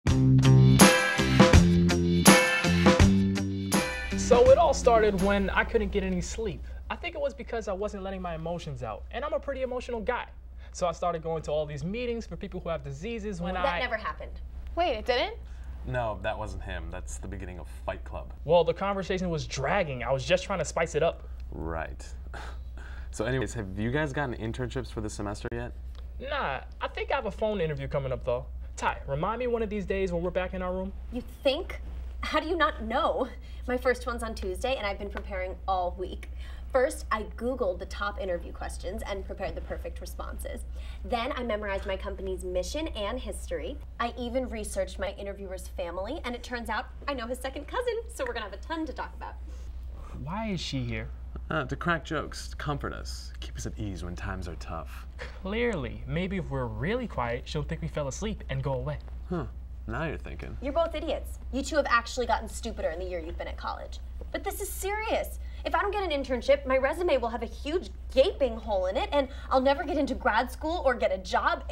So it all started when I couldn't get any sleep. I think it was because I wasn't letting my emotions out, and I'm a pretty emotional guy. So I started going to all these meetings for people who have diseases when That never happened. Wait, it didn't? No, that wasn't him. That's the beginning of Fight Club. Well, the conversation was dragging. I was just trying to spice it up. Right. So anyways, have you guys gotten internships for this semester yet? Nah, I think I have a phone interview coming up though. Ty, remind me one of these days when we're back in our room. You think? How do you not know? My first one's on Tuesday, and I've been preparing all week. First, I Googled the top interview questions and prepared the perfect responses. Then I memorized my company's mission and history. I even researched my interviewer's family, and it turns out I know his second cousin, so we're gonna have a ton to talk about. Why is she here? To crack jokes, to comfort us, keep us at ease when times are tough. Clearly, maybe if we're really quiet, she'll think we fell asleep and go away. Huh, now you're thinking. You're both idiots. You two have actually gotten stupider in the year you've been at college. But this is serious. If I don't get an internship, my resume will have a huge gaping hole in it, and I'll never get into grad school or get a job.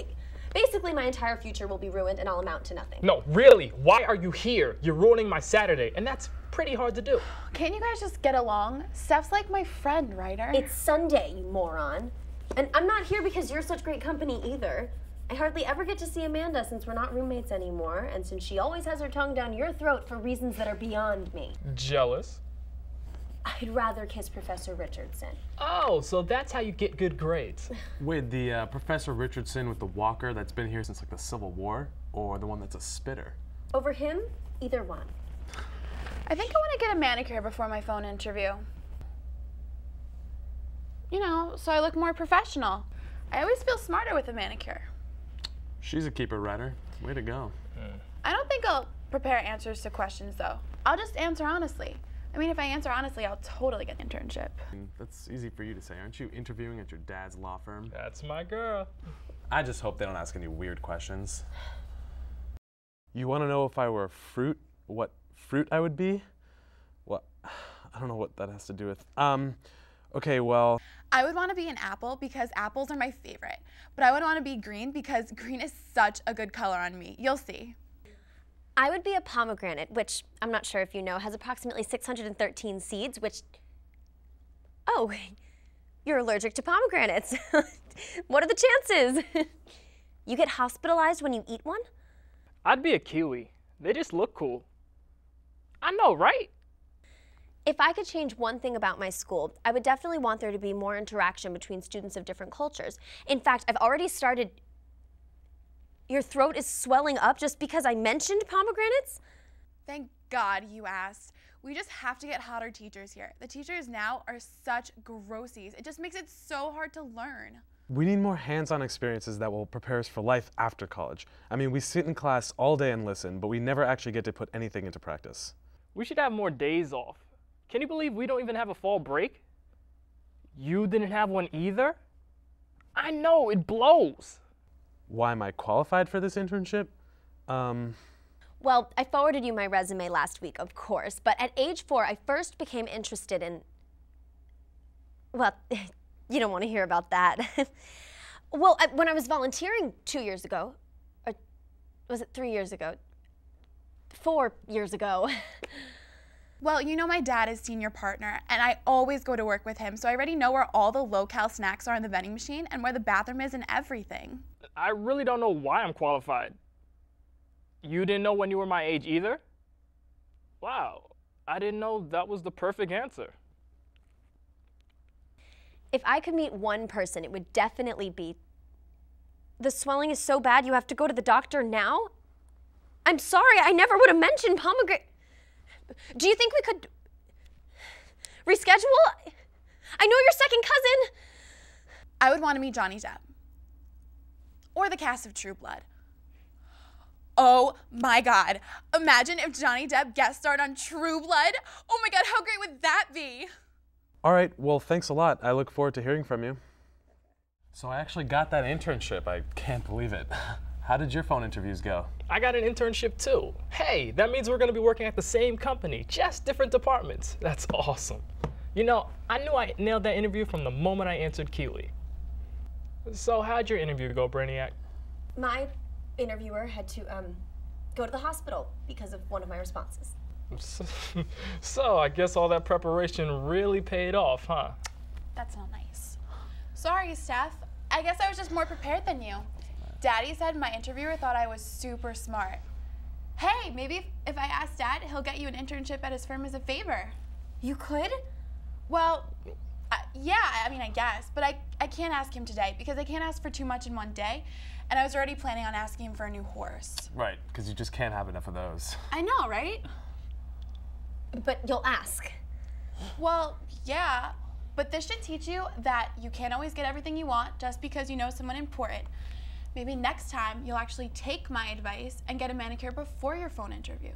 Basically, my entire future will be ruined, and I'll amount to nothing. No, really, why are you here? You're ruining my Saturday, and that's pretty hard to do. Can't you guys just get along? Steph's like my friend, Ryder. It's Sunday, you moron. And I'm not here because you're such great company either. I hardly ever get to see Amanda since we're not roommates anymore, and since she always has her tongue down your throat for reasons that are beyond me. Jealous? I'd rather kiss Professor Richardson. Oh, so that's how you get good grades. Wait, the Professor Richardson with the walker that's been here since like the Civil War, or the one that's a spitter? Over him, either one. I think I want to get a manicure before my phone interview. You know, so I look more professional. I always feel smarter with a manicure. She's a keeper, Ryder. Way to go. I don't think I'll prepare answers to questions, though. I'll just answer honestly. I mean, if I answer honestly, I'll totally get an internship. That's easy for you to say. Aren't you interviewing at your dad's law firm? That's my girl. I just hope they don't ask any weird questions. You want to know if I were a fruit, what fruit I would be? Well, I don't know what that has to do with. Okay, well. I would want to be an apple because apples are my favorite. But I would want to be green because green is such a good color on me. You'll see. I would be a pomegranate, which I'm not sure if you know, has approximately 613 seeds, which... Oh, you're allergic to pomegranates. What are the chances? You get hospitalized when you eat one? I'd be a kiwi. They just look cool. I know, right? If I could change one thing about my school, I would definitely want there to be more interaction between students of different cultures. In fact, I've already started... Your throat is swelling up just because I mentioned pomegranates? Thank God you asked. We just have to get hotter teachers here. The teachers now are such grossies. It just makes it so hard to learn. We need more hands-on experiences that will prepare us for life after college. I mean, we sit in class all day and listen, but we never actually get to put anything into practice. We should have more days off. Can you believe we don't even have a fall break? You didn't have one either? I know, it blows. Why am I qualified for this internship? Well, I forwarded you my resume last week, of course, but at age 4, I first became interested in... Well, you don't want to hear about that. Well, when I was volunteering 2 years ago, or was it 3 years ago? 4 years ago. Well, you know my dad is senior partner, and I always go to work with him, so I already know where all the low-cal snacks are in the vending machine and where the bathroom is and everything. I really don't know why I'm qualified. You didn't know when you were my age either? Wow, I didn't know that was the perfect answer. If I could meet one person, it would definitely be... The swelling is so bad you have to go to the doctor now? I'm sorry, I never would have mentioned pomegranate. Do you think we could reschedule? I know your second cousin. I would want to meet Johnny Depp. Or the cast of True Blood. Oh my God. Imagine if Johnny Depp guest starred on True Blood. Oh my God, how great would that be? All right, well, thanks a lot. I look forward to hearing from you. So I actually got that internship. I can't believe it. How did your phone interviews go? I got an internship too. Hey, that means we're gonna be working at the same company, just different departments. That's awesome. You know, I knew I nailed that interview from the moment I answered Kiwi. So how'd your interview go, Brainiac? My interviewer had to go to the hospital because of one of my responses. So I guess all that preparation really paid off, huh? That's not nice. Sorry, Steph. I guess I was just more prepared than you. Daddy said my interviewer thought I was super smart. Hey, maybe if I ask Dad, he'll get you an internship at his firm as a favor. You could? Well, yeah, I mean, I guess, but I can't ask him today because I can't ask for too much in one day, and I was already planning on asking him for a new horse. Right, because you just can't have enough of those. I know, right? But you'll ask. Well, yeah, but this should teach you that you can't always get everything you want just because you know someone important. Maybe next time you'll actually take my advice and get a manicure before your phone interview.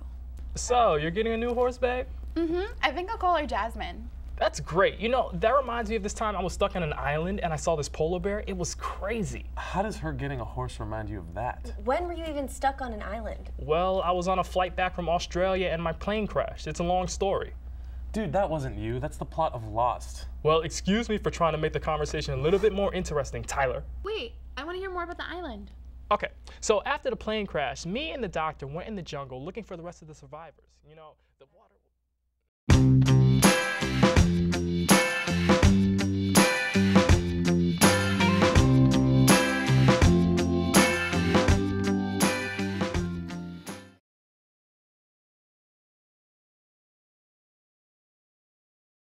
So, you're getting a new horse, babe? I think I'll call her Jasmine. That's great. You know, that reminds me of this time I was stuck on an island and I saw this polar bear. It was crazy. How does her getting a horse remind you of that? When were you even stuck on an island? Well, I was on a flight back from Australia and my plane crashed. It's a long story. Dude, that wasn't you. That's the plot of Lost. Well, excuse me for trying to make the conversation a little bit more interesting, Tyler. Wait, I want to hear more about the island. Okay, so after the plane crash, me and the doctor went in the jungle looking for the rest of the survivors. You know, the water...